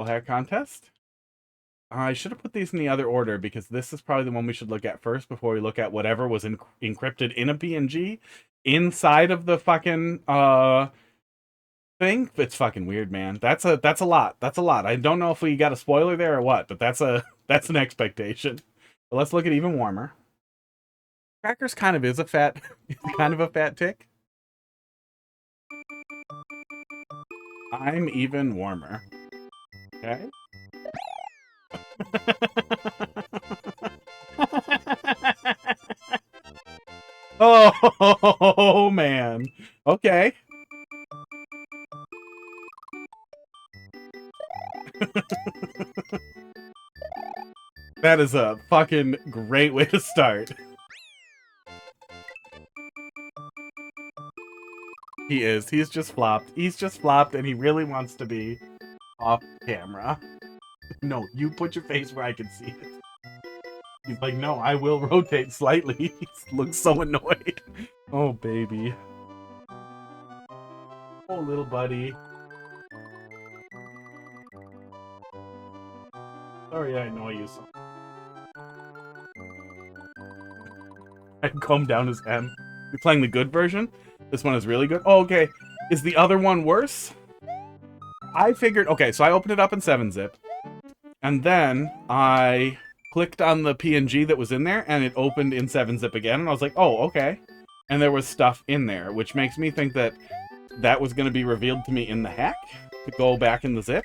Hair contest. I should have put these in the other order because this is probably the one we should look at first before we look at whatever was encrypted in a PNG inside of the fucking thing. It's fucking weird, man. That's a lot. That's a lot. I don't know if we got a spoiler there or what, but that's an expectation. But let's look at even warmer. Crackers kind of is a fat kind of a fat tick. I'm even warmer. Okay. Oh man. Okay. That is a fucking great way to start. He is. He's just flopped. He's just flopped and he really wants to be off camera. No, you put your face where I can see it. He's like, no, I will rotate slightly. He looks so annoyed. Oh, baby. Oh, little buddy. Sorry I annoy you so. I comb down his hem. You're playing the good version? This one is really good? Oh, okay. Is the other one worse? I figured... Okay, so I opened it up in 7-zip. And then I clicked on the PNG that was in there, and it opened in 7-zip again. And I was like, oh, okay. And there was stuff in there, which makes me think that that was going to be revealed to me in the hack to go back in the zip.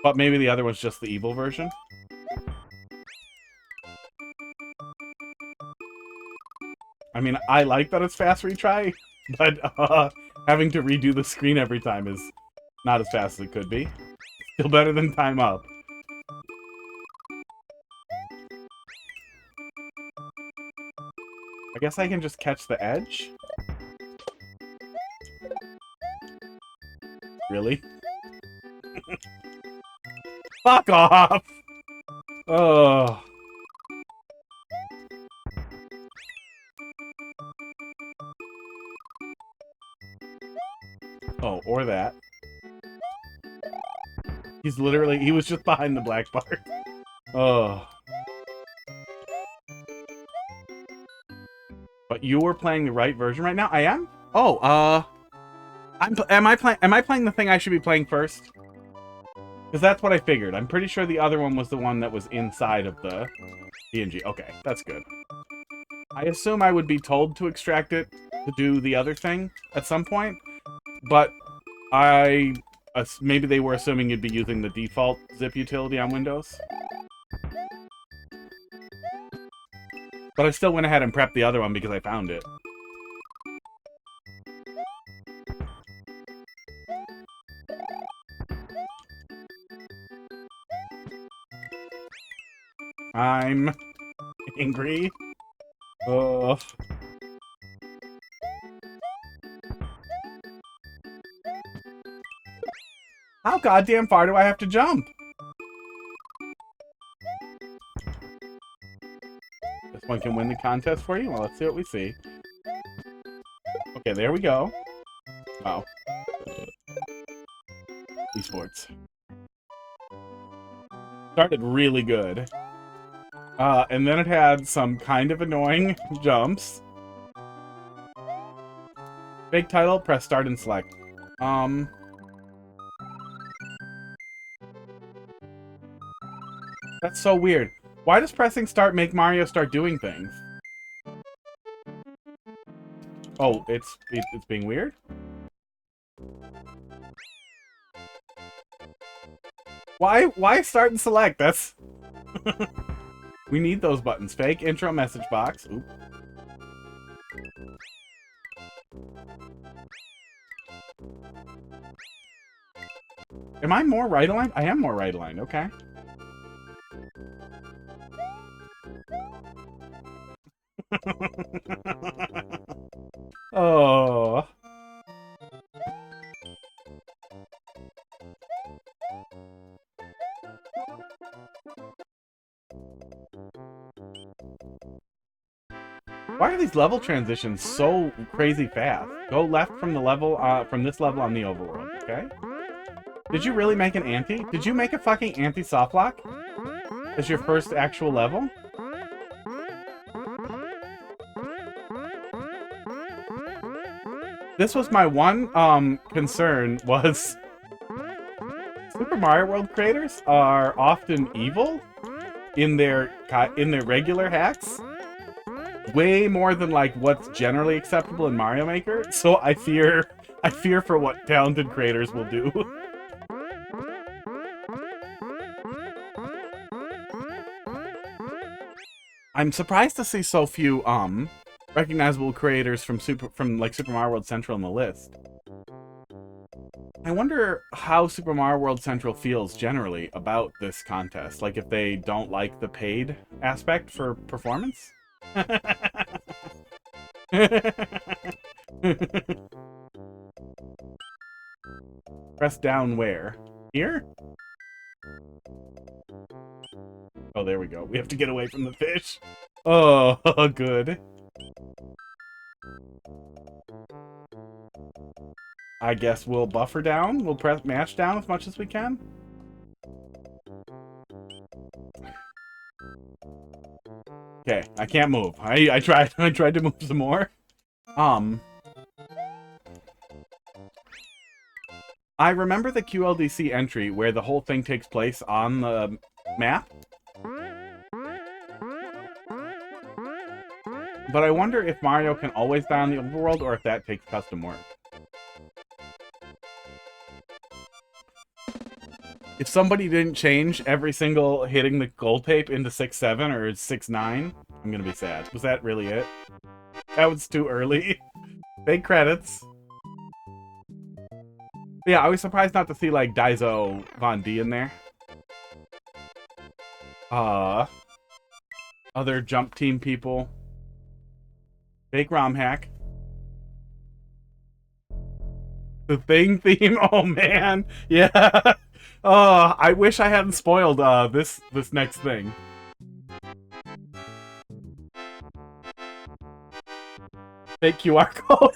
But maybe the other one's just the evil version. I mean, I like that it's fast retry, but having to redo the screen every time is not as fast as it could be. Still better than time up. I guess I can just catch the edge? Really? Fuck off! Oh. Oh, or that. He's literally, he was just behind the black bar. Oh. But you were playing the right version right now? I am? Oh, am I playing the thing I should be playing first? Because that's what I figured. I'm pretty sure the other one was the one that was inside of the PNG. Okay, that's good. I assume I would be told to extract it to do the other thing at some point, but maybe they were assuming you'd be using the default zip utility on Windows. But I still went ahead and prepped the other one because I found it. I'm angry. Ugh. How goddamn far do I have to jump? This one can win the contest for you? Well, let's see what we see. Okay, there we go. Wow. Esports. Started really good. And then it had some kind of annoying jumps. Fake title, press start and select. That's so weird. Why does pressing start make Mario start doing things? Oh, it's being weird? Why start and select? That's... We need those buttons. Fake intro message box. Oop. Am I more right-aligned? I am more right-aligned. Okay. Oh. Why are these level transitions so crazy fast? Go left from the level, from this level on the overworld, okay? Did you really make an anti? Did you make a fucking anti-softlock as your first actual level? This was my one concern was Super Mario World creators are often evil in their regular hacks. Way more than like what's generally acceptable in Mario Maker. So I fear for what talented creators will do. I'm surprised to see so few recognizable creators from Super Mario World Central on the list. I wonder how Super Mario World Central feels generally about this contest. Like if they don't like the paid aspect for performance? Press down where? Here? Oh, there we go. We have to get away from the fish. Oh, good. I guess we'll buffer down. We'll press mash down as much as we can. Okay, I can't move. I tried to move some more. I remember the QLDC entry where the whole thing takes place on the map. But I wonder if Mario can always die on the overworld or if that takes custom work. If somebody didn't change every single hitting the gold tape into 6-7 or 6-9, I'm gonna be sad. Was that really it? That was too early. Big credits. Yeah, I was surprised not to see, like, Daiso Von D in there. Other jump team people. Fake ROM hack. The Thing theme? Oh, man. Yeah. Oh, I wish I hadn't spoiled this next thing. Fake QR code.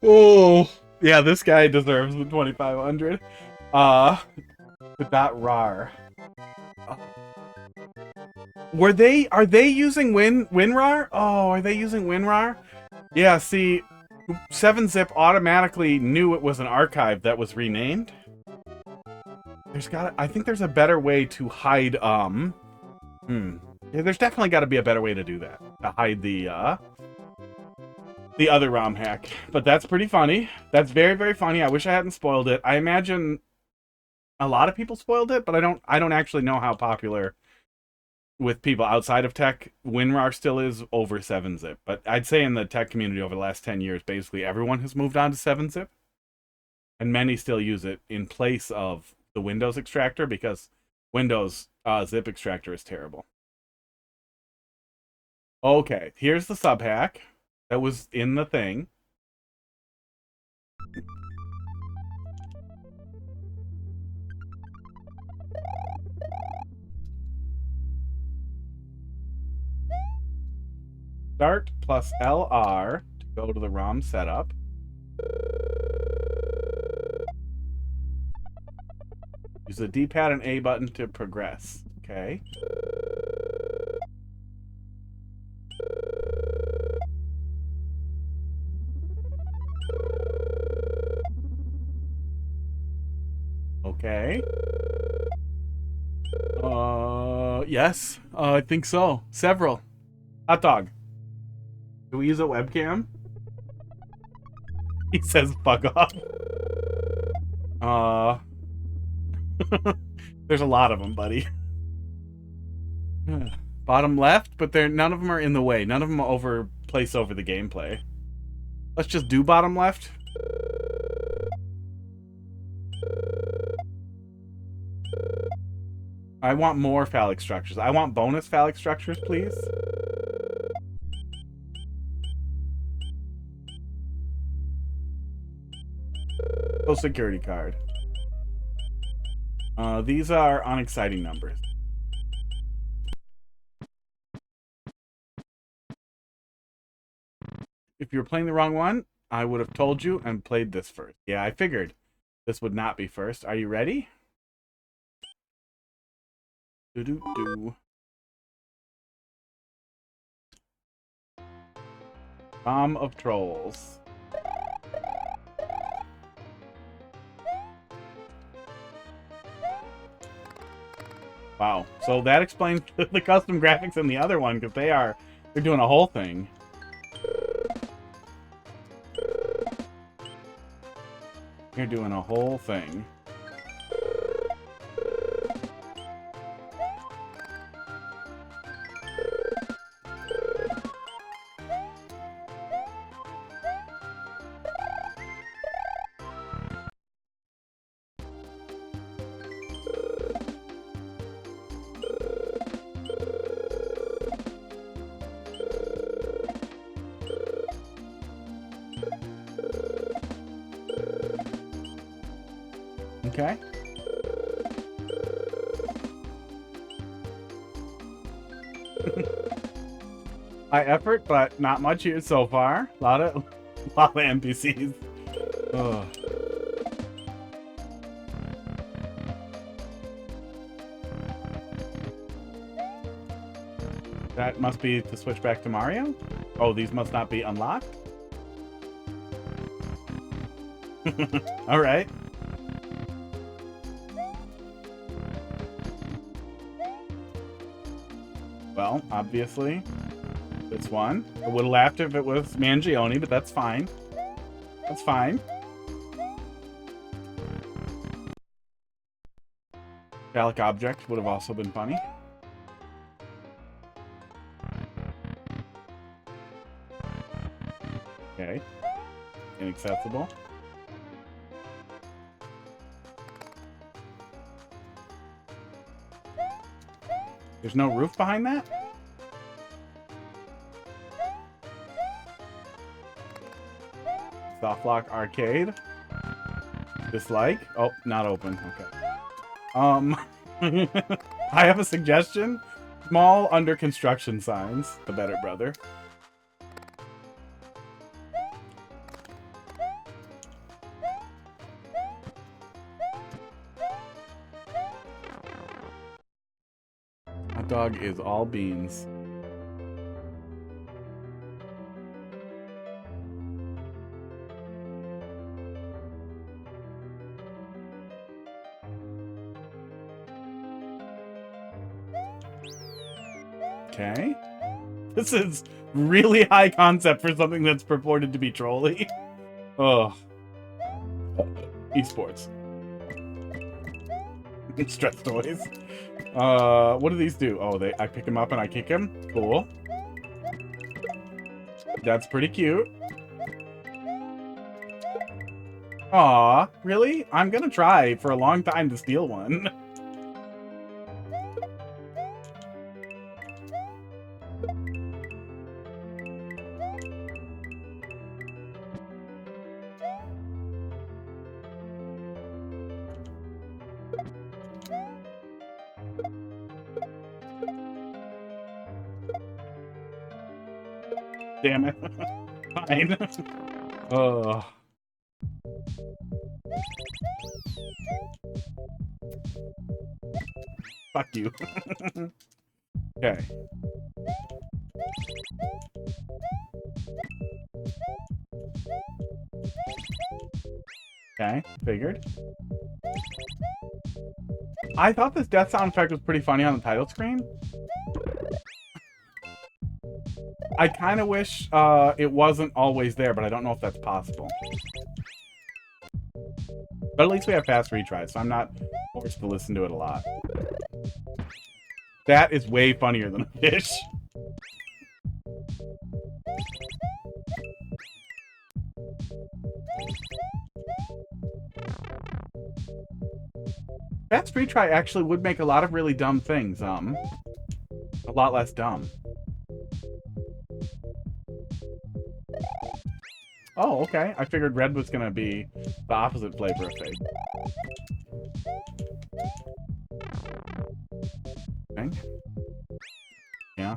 Oh, yeah, this guy deserves the 2,500. The .rar. Are they using WinRAR? Oh, are they using WinRAR? Yeah, see, 7-Zip automatically knew it was an archive that was renamed. I think there's a better way to hide, Yeah, there's definitely got to be a better way to do that. To hide the other ROM hack. But that's pretty funny. That's very, very funny. I wish I hadn't spoiled it. I imagine a lot of people spoiled it, but I don't actually know how popular with people outside of tech WinRAR still is over 7-Zip. But I'd say in the tech community over the last 10 years, basically everyone has moved on to 7-Zip. And many still use it in place of the Windows extractor because Windows zip extractor is terrible. Okay, here's the sub hack that was in the thing. Start plus LR to go to the ROM setup. Use the D-pad and A button to progress. Okay. Okay. Yes. I think so. Several. Hot dog. Do we use a webcam? He says fuck off. There's a lot of them, buddy. Bottom left, but none of them are in the way. None of them place over the gameplay. Let's just do bottom left. I want more phallic structures. I want bonus phallic structures, please. Social security card. These are unexciting numbers. if you were playing the wrong one, I would have told you and played this first. Yeah, I figured this would not be first. Are you ready? Do-do-do. Bomb of Trolls. Wow. So that explains the custom graphics in the other one, because they're doing a whole thing. You're doing a whole thing. Okay. High effort, but not much here so far. A lot of NPCs. Ugh. That must be to switch back to Mario? Oh, these must not be unlocked? Alright. Well, obviously, this one. I would have laughed if it was Mangione, but that's fine. That's fine. Phallic object would have also been funny. Okay. Inaccessible. There's no roof behind that? Softlock arcade. Dislike. Oh, not open. Okay. I have a suggestion. Small under construction signs. The better, brother. Hot dog is all beans. Okay. This is really high concept for something that's purported to be trolly. Ugh. Esports. Stress toys. What do these do? Oh, I pick him up and I kick him? Cool. That's pretty cute. Aw, really? I'm gonna try for a long time to steal one. Damn it. Fine. Ugh. Fuck you. Okay. Okay, figured. I thought this death sound effect was pretty funny on the title screen. I kind of wish it wasn't always there, but I don't know if that's possible. But at least we have fast retries, so I'm not forced to listen to it a lot. That is way funnier than a fish. Fast retry actually would make a lot of really dumb things, a lot less dumb. Oh, okay. I figured red was gonna be the opposite flavor of fake. Okay. Yeah.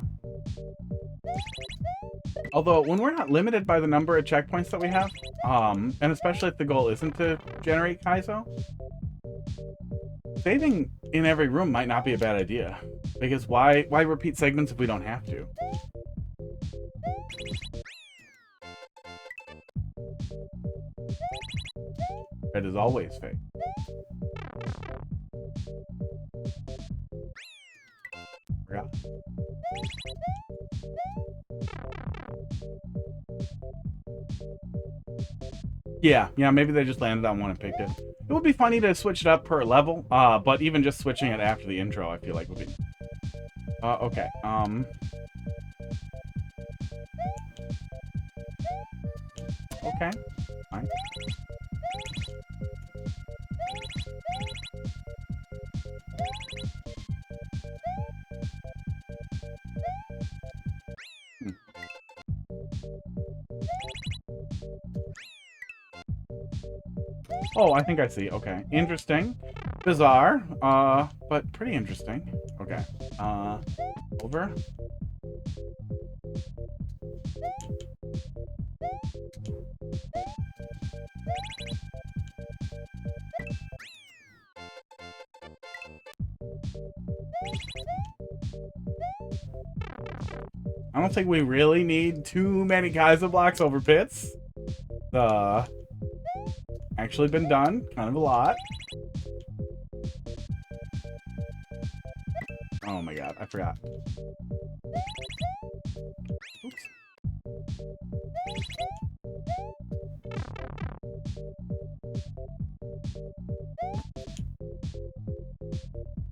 Although, when we're not limited by the number of checkpoints that we have, and especially if the goal isn't to generate Kaizo, saving in every room might not be a bad idea. Because why repeat segments if we don't have to? Red is always fake. Yeah. Yeah, maybe they just landed on one and picked it. It would be funny to switch it up per level, but even just switching it after the intro, I feel like would be... okay, okay, fine. Oh, I think I see. Okay. Interesting. Bizarre. But pretty interesting. Okay. Over. I don't think we really need too many Kaizo blocks over pits. Actually been done kind of a lot. Oh my god, I forgot. Oops.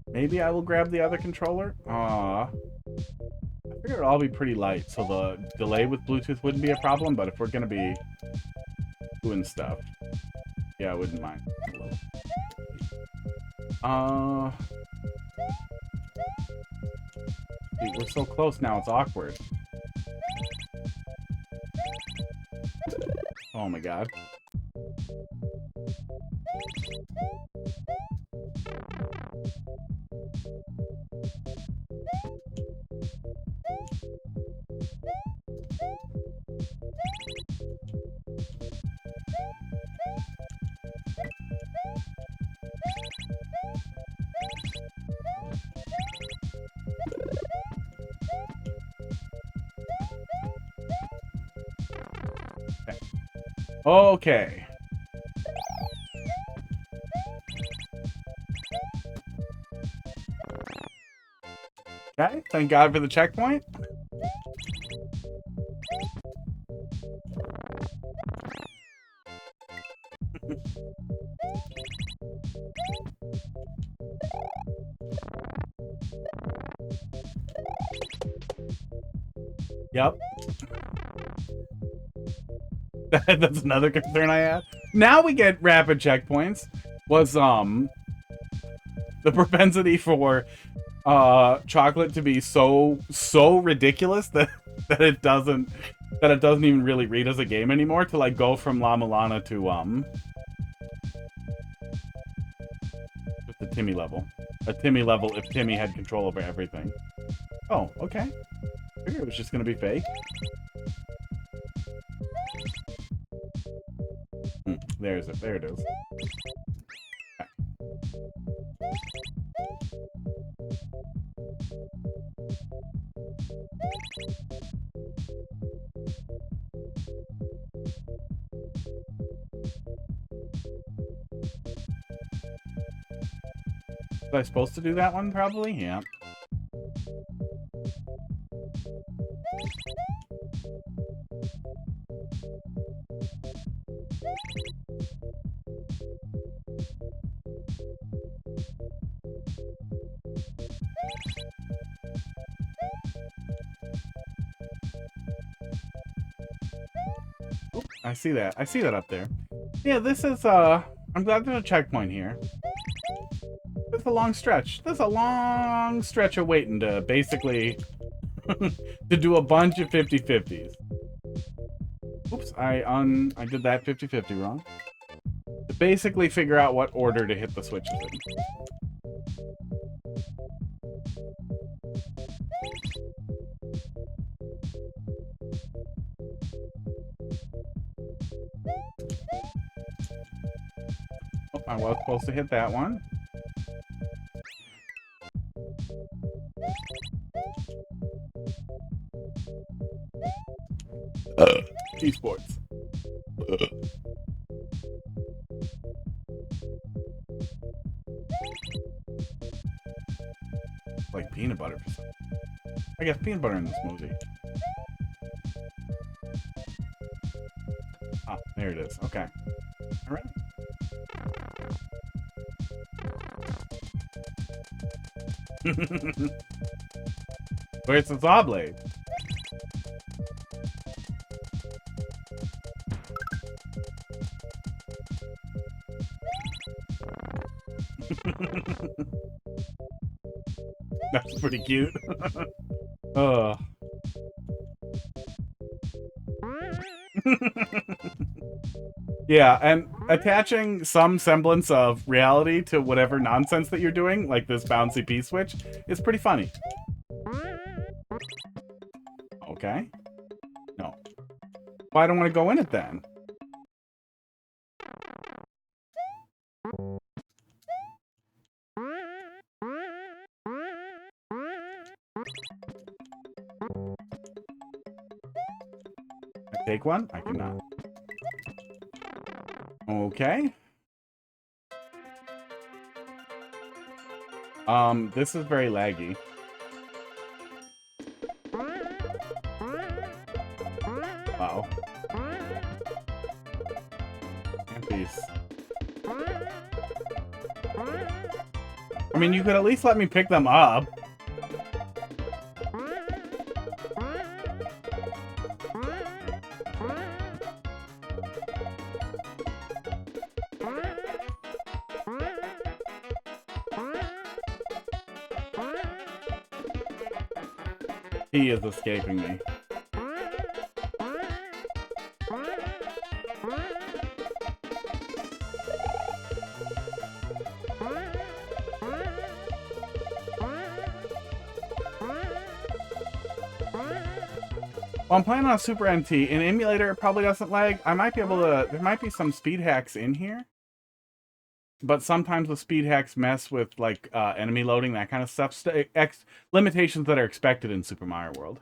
Maybe I will grab the other controller. I figured it'd all be pretty light, so the delay with Bluetooth wouldn't be a problem, but if we're gonna be doing stuff, yeah, I wouldn't mind a little. Dude, we're so close now, it's awkward. Oh my god. Okay. Okay, thank God for the checkpoint. Yep. That's another concern I had. Now we get rapid checkpoints. Was the propensity for chocolate to be so ridiculous that it doesn't even really read as a game anymore, to like go from La Milana to just a Timmy level. A Timmy level if Timmy had control over everything. Oh, okay. I figured it was just gonna be fake. There it is. Okay. Was I supposed to do that one, probably? Yeah. Oop, I see that. I see that up there. Yeah, this is, I'm glad there's a checkpoint here. It's a long stretch. There's a long stretch of waiting to basically to do a bunch of 50-50s. Oops, I did that 50-50 wrong. To basically figure out what order to hit the switches in. I was supposed to hit that one. Esports. Like peanut butter for some. I guess peanut butter in the smoothie. Ah, there it is. Okay. All right. Where's the saw blade? That's pretty cute. Ugh. Yeah, and attaching some semblance of reality to whatever nonsense that you're doing, like this bouncy P-switch, is pretty funny. Okay. No. Well, I don't want to go in it then. I take one? I cannot. Okay. This is very laggy. Uh-oh. Peace. I mean, you could at least let me pick them up. He is escaping me. Well, I'm playing on a Super NT. In emulator, it probably doesn't lag. I might be able to... There might be some speed hacks in here. But sometimes the speed hacks mess with, like, enemy loading, that kind of stuff. Limitations that are expected in Super Mario World.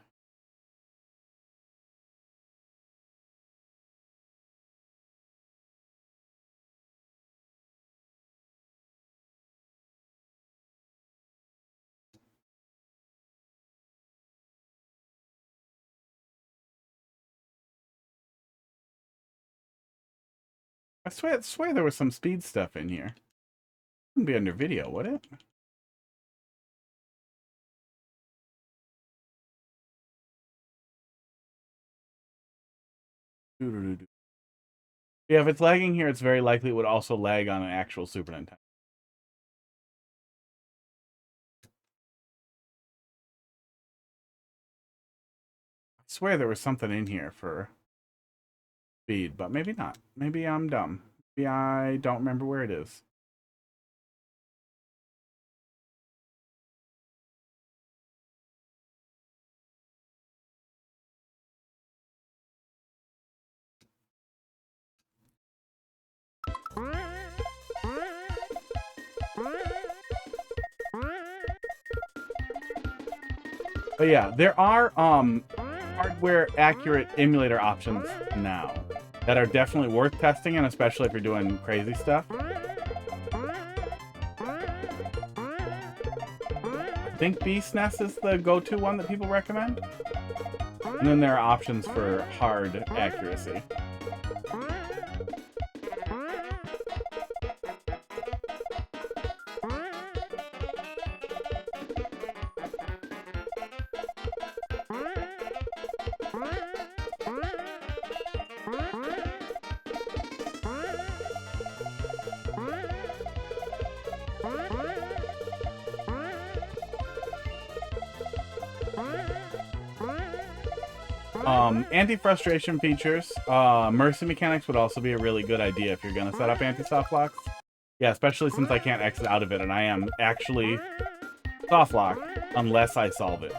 I swear there was some speed stuff in here. Wouldn't be under video, would it? Yeah, if it's lagging here, it's very likely it would also lag on an actual Super Nintendo. I swear there was something in here for speed, but maybe not. Maybe I'm dumb. Maybe I don't remember where it is. But yeah, there are hardware accurate emulator options now that are definitely worth testing, and especially if you're doing crazy stuff. I think BSNES is the go-to one that people recommend. And then there are options for hard accuracy. Anti-frustration features, mercy mechanics would also be a really good idea if you're going to set up anti-soft locks. Yeah, especially since I can't exit out of it, and I am actually soft locked unless I solve it.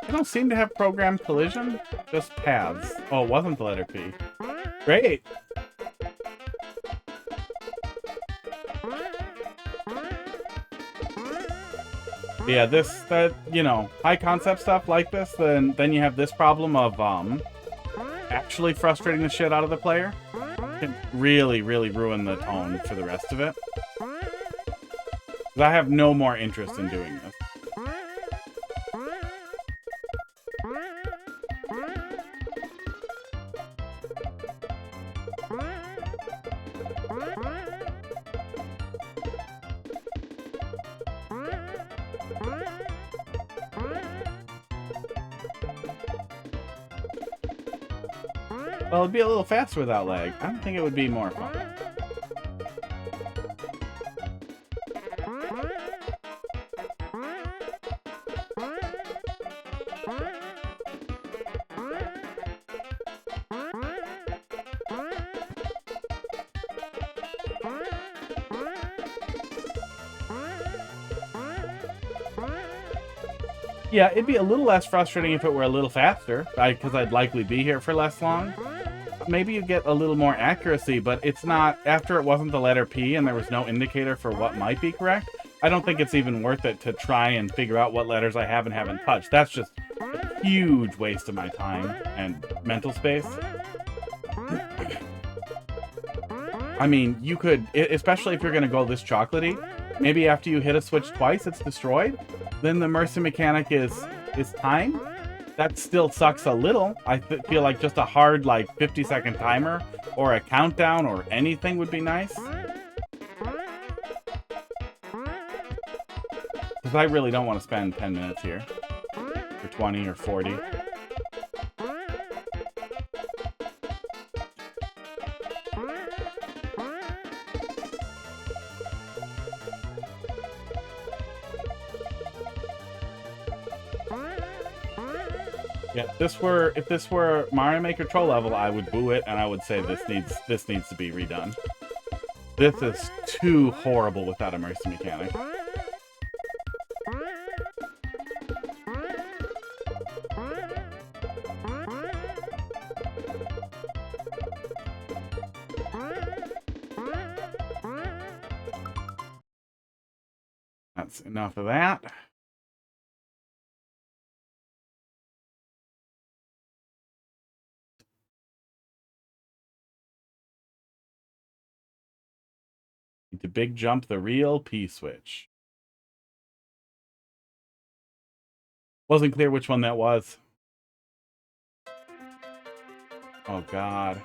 I don't seem to have programmed collision, just paths. Oh, it wasn't the letter P. Great! Yeah, you know, high concept stuff like this, then you have this problem of, actually frustrating the shit out of the player. It can really, really ruin the tone for the rest of it. Because I have no more interest in doing this. Well, it'd be a little faster without lag. I don't think it would be more fun. Yeah, it'd be a little less frustrating if it were a little faster, because I'd likely be here for less long. Maybe you'd get a little more accuracy, but it's not, after it wasn't the letter P and there was no indicator for what might be correct, I don't think it's even worth it to try and figure out what letters I have and haven't touched. That's just a huge waste of my time and mental space. I mean, you could, especially if you're going to go this chocolatey, maybe after you hit a switch twice, it's destroyed. Then the mercy mechanic is time. That still sucks a little. I feel like just a hard, like, 50-second timer or a countdown or anything would be nice. Because I really don't want to spend 10 minutes here. Or 20 or 40. Yeah, if this were Mario Maker Troll level, I would boo it and I would say this needs to be redone. This is too horrible without a mercy mechanic. That's enough of that. To big jump the real P switch. Wasn't clear which one that was. Oh god.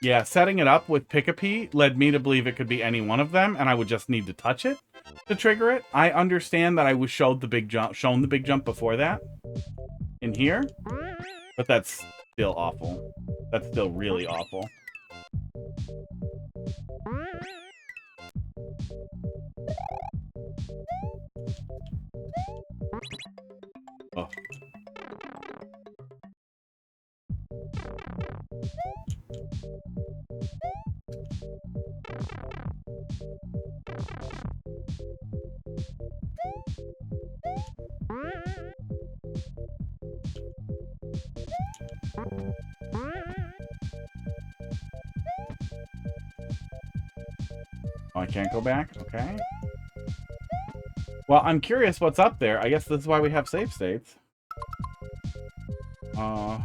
Yeah, setting it up with Pick-a-Pea led me to believe it could be any one of them, and I would just need to touch it to trigger it. I understand that I was shown the big jump before that in here, but that's still awful. That's still really awful. Oh. Oh, I can't go back? Okay. Well, I'm curious what's up there. I guess this is why we have save states. Oop.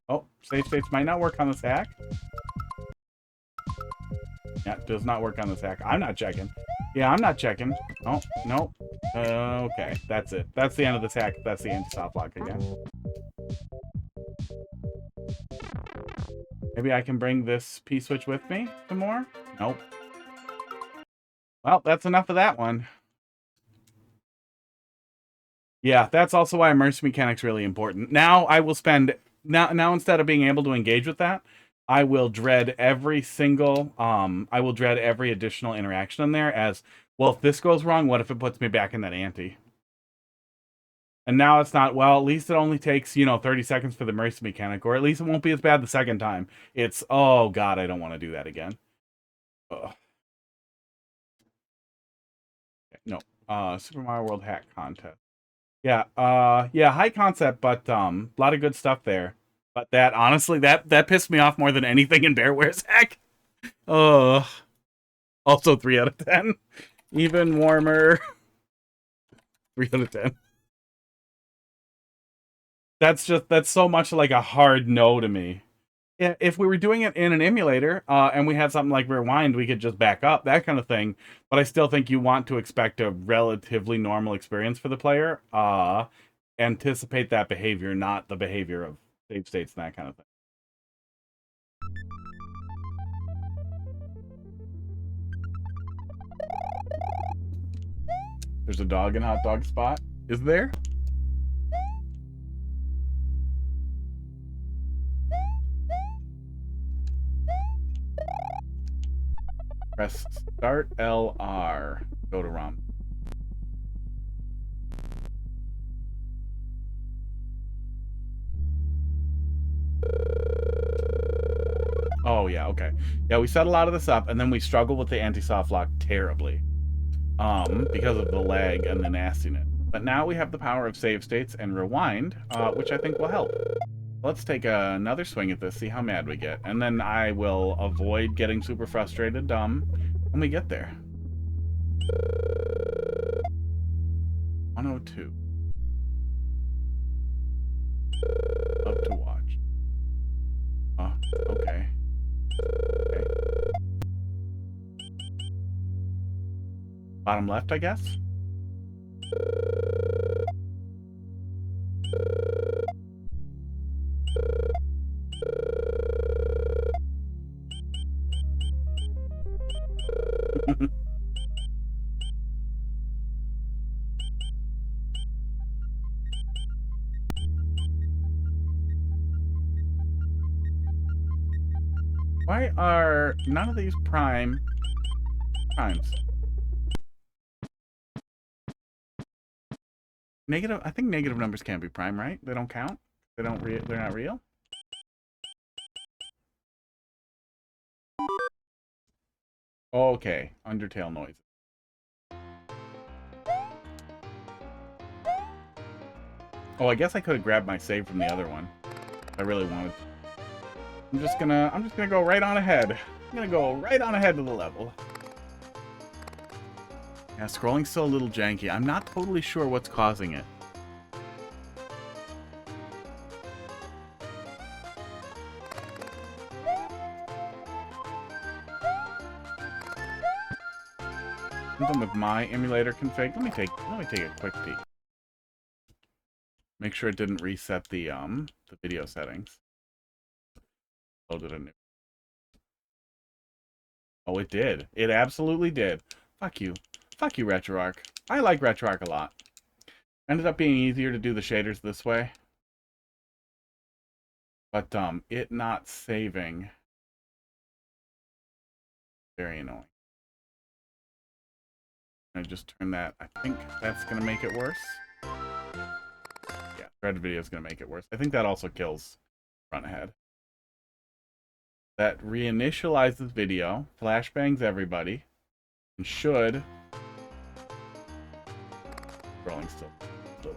Oh, save states might not work on this hack. Yeah, it does not work on this hack. I'm not checking. Yeah, I'm not checking. Oh, no. Okay, that's it. That's the end of this hack. That's the anti-stop block again. Maybe I can bring this P-switch with me some more? Nope. Well, that's enough of that one. Yeah, that's also why immersive mechanic's really important. Now I will spend... Now instead of being able to engage with that, I will dread every single I will dread every additional interaction in there as well. If this goes wrong, what if it puts me back in that ante? And now it's not, well, at least it only takes, 30 seconds for the mercy mechanic, or at least it won't be as bad the second time. It's, oh god, I don't want to do that again. Ugh. No. Super Mario World hack contest. Yeah, yeah, high concept, but a lot of good stuff there. But that honestly, that pissed me off more than anything in Bearware's hack. Oh, also 3 out of 10. Even warmer. 3 out of 10. That's so much like a hard no to me. Yeah, if we were doing it in an emulator and we had something like rewind, we could just back up, that kind of thing. But I still think you want to expect a relatively normal experience for the player. Anticipate that behavior, not the behavior of save states and that kind of thing. There's a dog in hot dog spot. Is there? Press start LR. Go to ROM. Oh yeah, okay. Yeah, we set a lot of this up, and then we struggle with the anti-soft lock terribly. Because of the lag and the nastiness. But now we have the power of save states and rewind, which I think will help. Let's take another swing at this, see how mad we get. And then I will avoid getting super frustrated dumb when we get there. 102. Love to watch. Oh, okay. Okay. Bottom left, I guess? Why are none of these primes? Negative. I think negative numbers can't be prime, right? They don't count. They're not real. Okay, Undertale noise. Oh, I guess I could have grabbed my save from the other one. If I really wanted to. I'm just gonna go right on ahead. I'm gonna go right on ahead to the level. Yeah, scrolling's still a little janky. I'm not totally sure what's causing it. Something with my emulator config. Let me take a quick peek. Make sure it didn't reset the video settings. Loaded a new. Oh, it did. It absolutely did. Fuck you. Fuck you, RetroArch. I like RetroArch a lot. Ended up being easier to do the shaders this way. But it not saving. Very annoying. I just turn that. I think that's gonna make it worse. Yeah, thread video is gonna make it worse. I think that also kills front ahead. That reinitializes video, flashbangs everybody, and should. Rolling still. Do.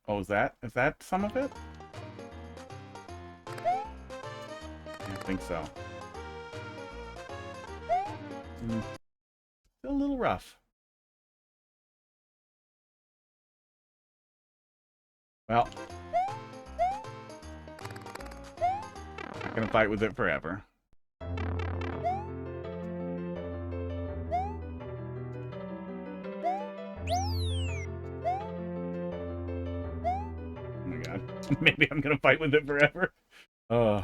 Oh, is that some of it? I think so. Still a little rough. Well, not gonna fight with it forever. Oh my god. Maybe I'm gonna fight with it forever. Uh,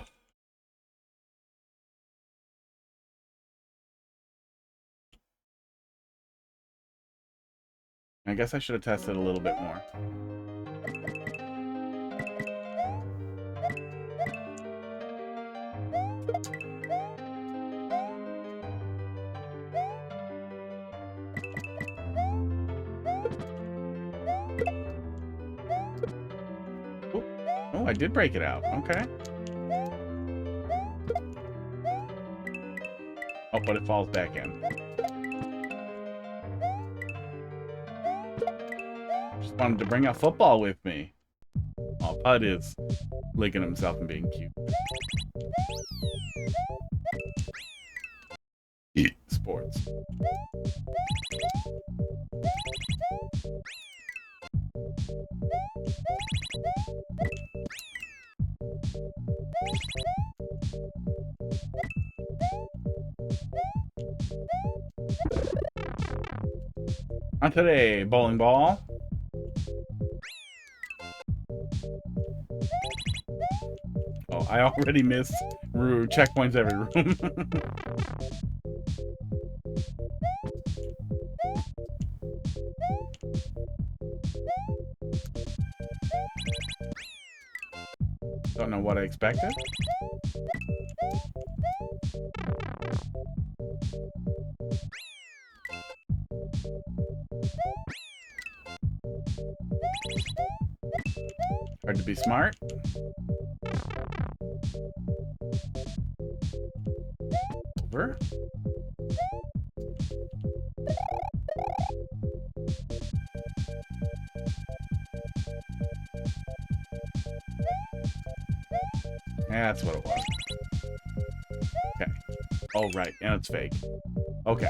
I guess I should have tested a little bit more. Oh, I did break it out. Okay. Oh, but it falls back in. Just wanted to bring a football with me. Oh, Pud is licking himself and being cute. Sports. On today, bowling ball. Oh, I already missed checkpoints every room. Don't know what I expected. Hard to be smart. Over. Yeah, that's what it was. Okay. Oh, right. And it's fake. Okay.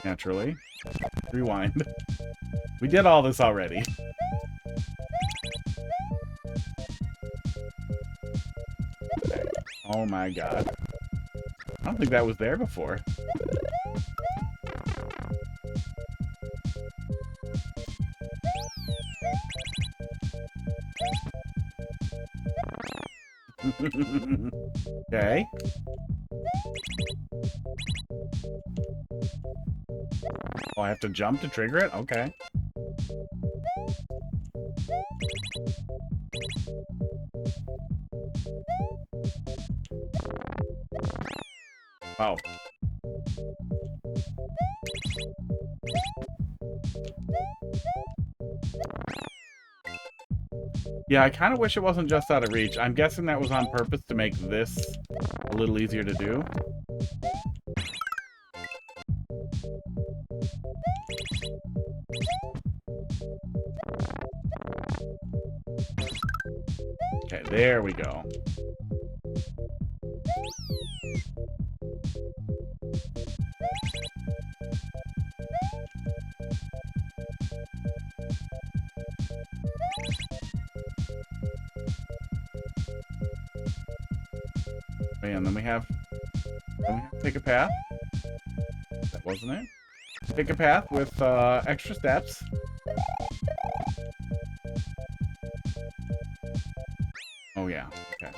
Naturally. Rewind. We did all this already. Okay. Oh my god. I don't think that was there before. Okay. Oh, I have to jump to trigger it? Okay. Wow. Yeah, I kind of wish it wasn't just out of reach. I'm guessing that was on purpose to make this a little easier to do. Okay, there we go. And then we have to take a path. That wasn't it. Take a path with extra steps. Oh yeah, okay.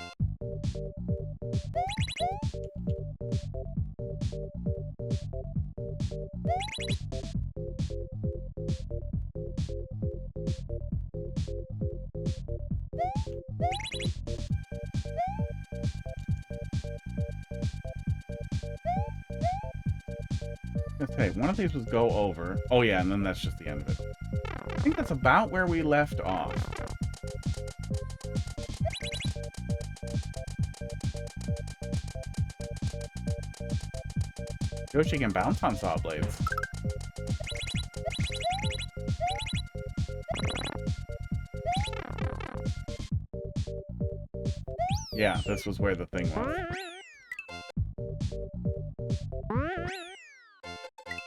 Hey, one of these was go over. Oh yeah, and then that's just the end of it. I think that's about where we left off. Yoshi can bounce on saw blades. Yeah, this was where the thing was.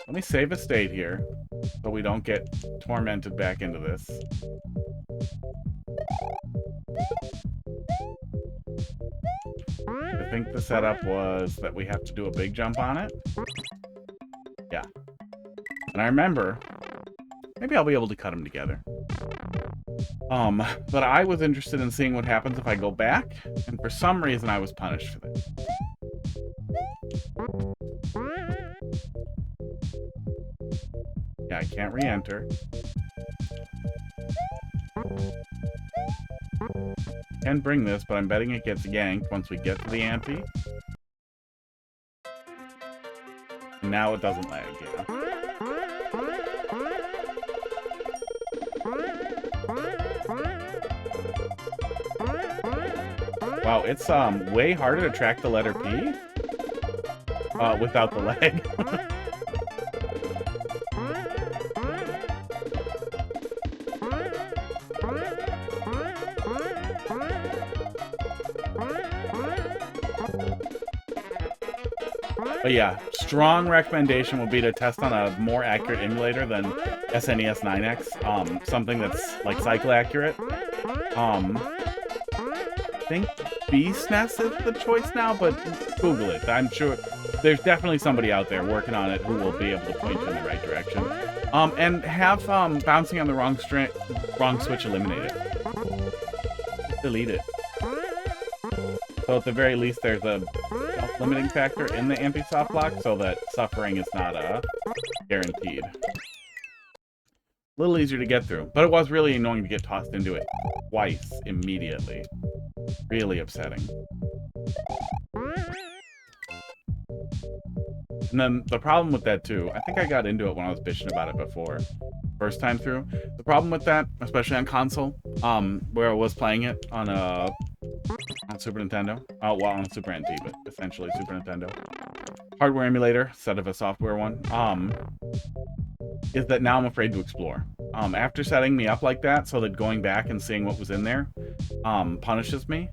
Let me save a state here, so we don't get tormented back into this. think the setup was that we have to do a big jump on it. Yeah. And I remember, maybe I'll be able to cut them together. But I was interested in seeing what happens if I go back, and for some reason I was punished for that. Yeah, I can't re-enter. Can bring this, but I'm betting it gets yanked once we get to the ante. And now it doesn't lag, yeah. Wow, it's way harder to track the letter P without the lag. But yeah, strong recommendation would be to test on a more accurate emulator than SNES 9X, something that's like cycle accurate. I think BSNES is the choice now, but Google it. I'm sure there's definitely somebody out there working on it who will be able to point you in the right direction. And have bouncing on the wrong switch eliminated. Delete it. So at the very least, there's a limiting factor in the anti-soft lock so that suffering is not guaranteed. A little easier to get through, but it was really annoying to get tossed into it twice immediately. Really upsetting. And then the problem with that too, I think I got into it when I was bitching about it before. First time through. The problem with that, especially on console, where I was playing it on Super Nintendo. Oh, well, on Super NT, but essentially Super Nintendo. Hardware emulator instead of a software one. Is that now I'm afraid to explore. After setting me up like that, so that going back and seeing what was in there punishes me.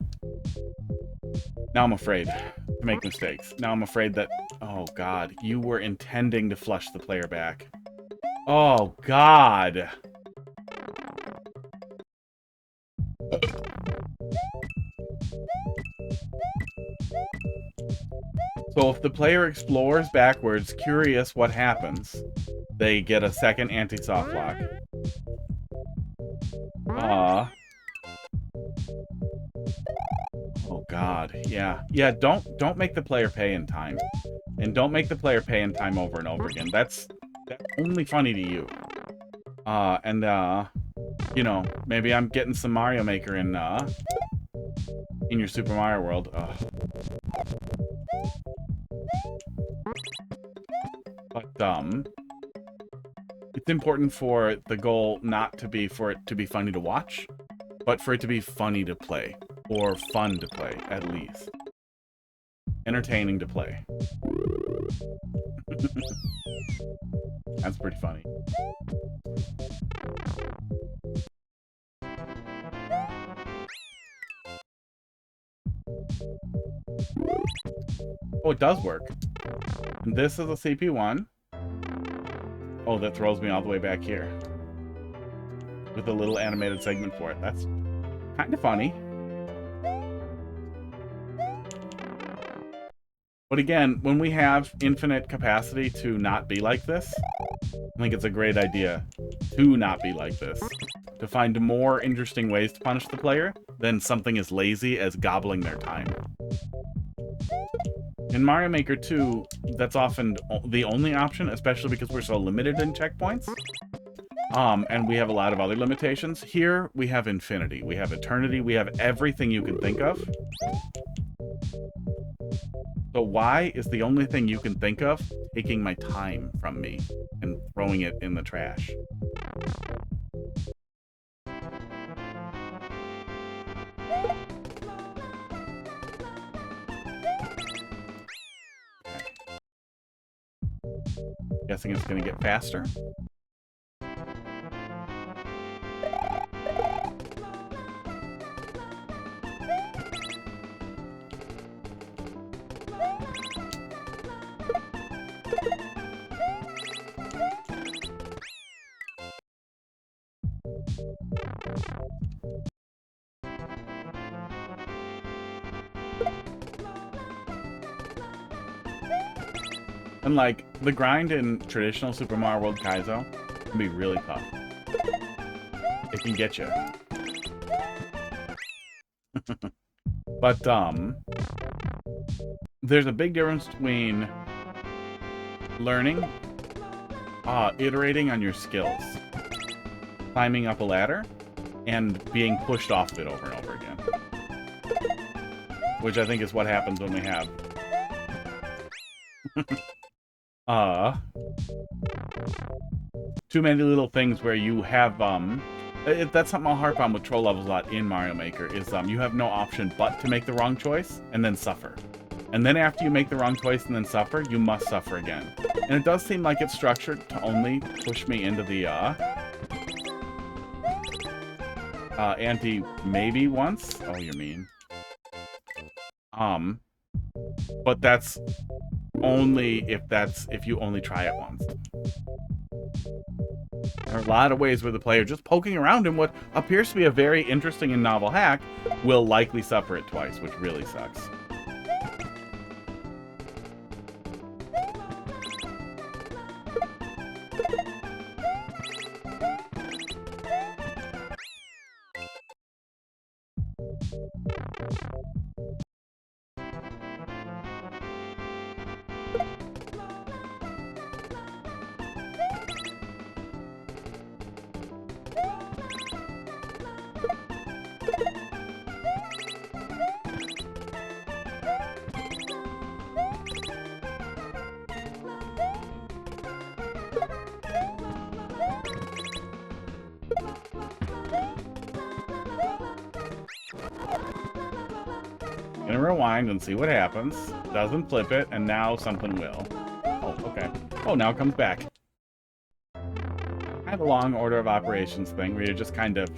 Now I'm afraid to make mistakes. Now I'm afraid that, oh god, you were intending to flush the player back. Oh god. So if the player explores backwards, curious what happens, they get a second anti-soft lock. Oh god, yeah. Yeah, don't make the player pay in time. And don't make the player pay in time over and over again. That's only funny to you. You know, maybe I'm getting some Mario Maker in your Super Mario World. But it's important for the goal not to be for it to be funny to watch, but for it to be funny to play. Or fun to play, at least. Entertaining to play. That's pretty funny. Oh, it does work. And this is a CP1. Oh, that throws me all the way back here. With a little animated segment for it. That's kind of funny. But again, when we have infinite capacity to not be like this, I think it's a great idea to not be like this. To find more interesting ways to punish the player than something as lazy as gobbling their time. In Mario Maker 2, that's often the only option, especially because we're so limited in checkpoints. And we have a lot of other limitations. Here, we have infinity, we have eternity, we have everything you can think of. So why is the only thing you can think of taking my time from me and throwing it in the trash? Guessing it's going to get faster. And, like, the grind in traditional Super Mario World Kaizo can be really tough. It can get you. But, there's a big difference between learning, iterating on your skills, climbing up a ladder, and being pushed off of it over and over again. Which I think is what happens when we have too many little things where you have, that's something I'll harp on with troll levels a lot in Mario Maker, is you have no option but to make the wrong choice and then suffer. And then after you make the wrong choice and then suffer, you must suffer again. And it does seem like it's structured to only push me into the, ante maybe once. Oh, you're mean. But that's only if you only try it once. There are a lot of ways where the player just poking around in what appears to be a very interesting and novel hack will likely suffer it twice, which really sucks. Gonna rewind and see what happens. Doesn't flip it, and now something will. Oh, okay. Oh, now it comes back. I have a long order of operations thing where you're just kind of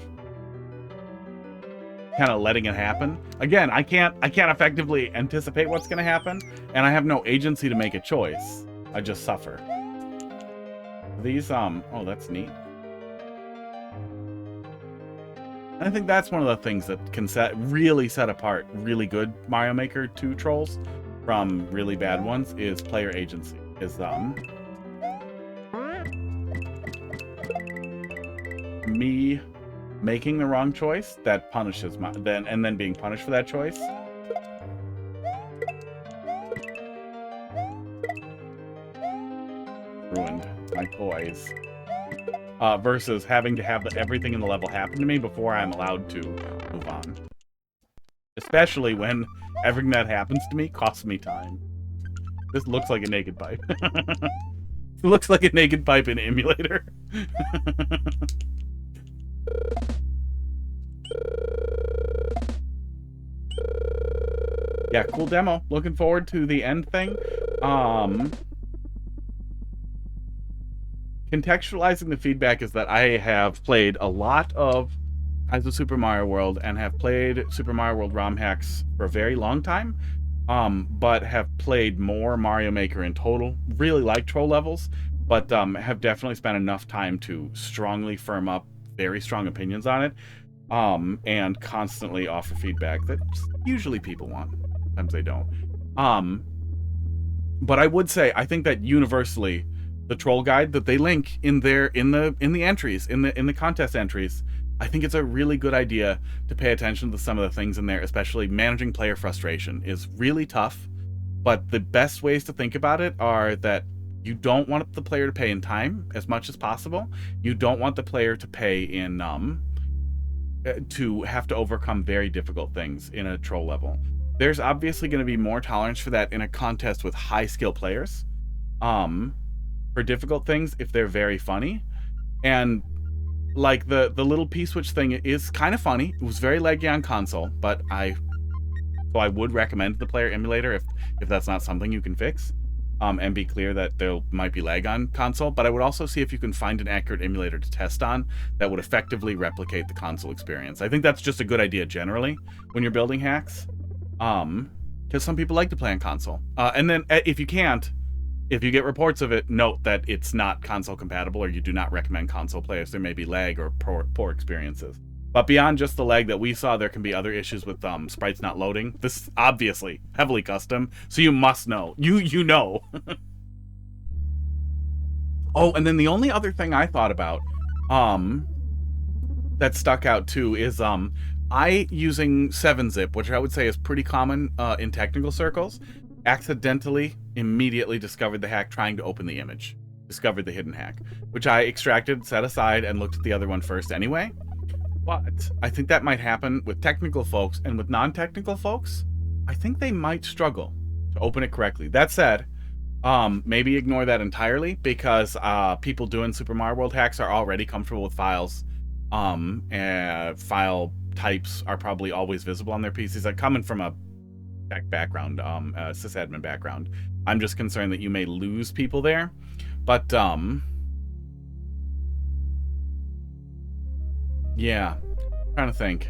letting it happen. Again, I can't effectively anticipate what's gonna happen, and I have no agency to make a choice. I just suffer. These, oh, that's neat. I think that's one of the things that can really set apart really good Mario Maker 2 trolls from really bad ones is player agency. Is me making the wrong choice that punishes and then being punished for that choice. Ruined my toys. Versus having to have everything in the level happen to me before I'm allowed to move on. Especially when everything that happens to me costs me time. This looks like a naked pipe. It looks like a naked pipe in Emulator. Yeah, cool demo. Looking forward to the end thing. Contextualizing the feedback is that I have played a lot of Kaizo Super Mario World and have played Super Mario World ROM hacks for a very long time, but have played more Mario Maker in total. Really like troll levels, but have definitely spent enough time to strongly firm up very strong opinions on it, and constantly offer feedback that usually people want. Sometimes they don't. But I would say, I think that universally, the troll guide that they link in the entries, in the contest entries, I think it's a really good idea to pay attention to some of the things in there, especially managing player frustration is really tough. But the best ways to think about it are that you don't want the player to pay in time as much as possible. You don't want the player to pay in to have to overcome very difficult things in a troll level. There's obviously going to be more tolerance for that in a contest with high skill players. For difficult things if they're very funny. And like the little P-switch thing is kind of funny. It was very laggy on console, but I would recommend the player emulator if that's not something you can fix. And be clear that there might be lag on console, but I would also see if you can find an accurate emulator to test on that would effectively replicate the console experience. I think that's just a good idea generally when you're building hacks, because some people like to play on console. And then if you can't, if you get reports of it, note that it's not console compatible or you do not recommend console players. There may be lag or poor experiences. But beyond just the lag that we saw, there can be other issues with sprites not loading. This is obviously heavily custom, so you must know. You know. Oh, and then the only other thing I thought about, that stuck out too is, I, using 7-zip, which I would say is pretty common in technical circles, accidentally immediately discovered the hack trying to open the image. Discovered the hidden hack, which I extracted, set aside, and looked at the other one first anyway. But I think that might happen with technical folks, and with non-technical folks, I think they might struggle to open it correctly. That said, maybe ignore that entirely, because people doing Super Mario World hacks are already comfortable with files. And file types are probably always visible on their PCs. Like, coming from a tech background, sysadmin background, I'm just concerned that you may lose people there. But yeah, I'm trying to think.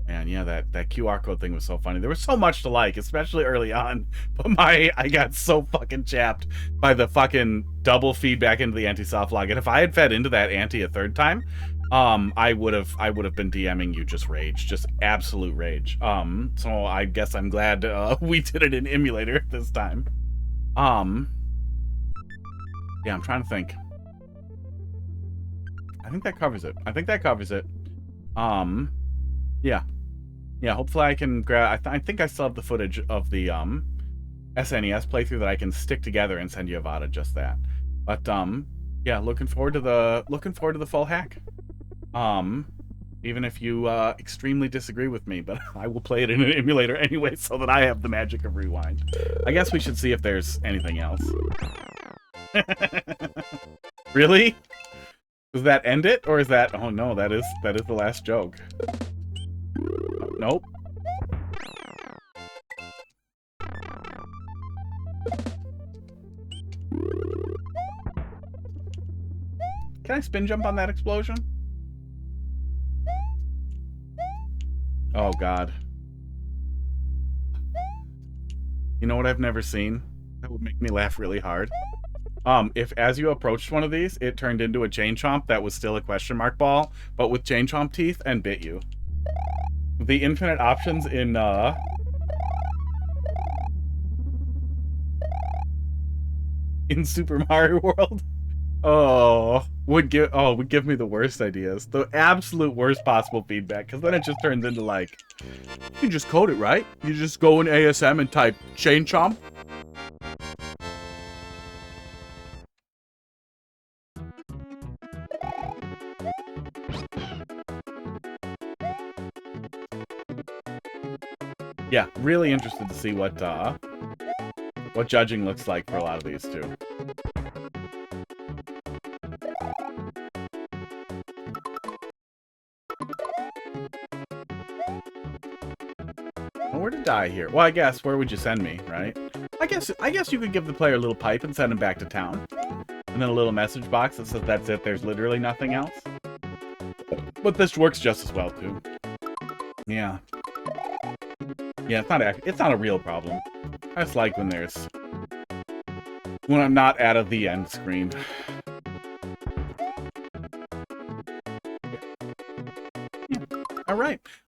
Man, yeah, that QR code thing was so funny. There was so much to like, especially early on. But I got so fucking chapped by the fucking double feedback into the anti-soft log. And if I had fed into that anti a third time, I would have been DMing you just rage, just absolute rage. So I guess I'm glad we did it in emulator this time. Yeah, I'm trying to think. I think that covers it. Yeah, hopefully I can grab... I think I still have the footage of the SNES playthrough that I can stick together and send you Avada, just that. But yeah, looking forward to the full hack. Even if you extremely disagree with me, but I will play it in an emulator anyway, so that I have the magic of rewind. I guess we should see if there's anything else. Really? Does that end it, or is that... Oh no, that is the last joke. Nope. Can I spin jump on that explosion? Oh god. You know what I've never seen? That would make me laugh really hard. If as you approached one of these, it turned into a chain chomp that was still a question mark ball, but with chain chomp teeth, and bit you. The infinite options in Super Mario World, would give me the worst ideas, the absolute worst possible feedback, because then it just turns into like, you just code it, right? You just go in ASM and type chain chomp. Yeah, really interested to see what judging looks like for a lot of these too. Where to die here? Well, I guess where would you send me, right? I guess you could give the player a little pipe and send him back to town, and then a little message box that says that's it. There's literally nothing else. But this works just as well too. Yeah. Yeah, it's not a real problem. I just like when I'm not out of the end screen. Yeah. All right.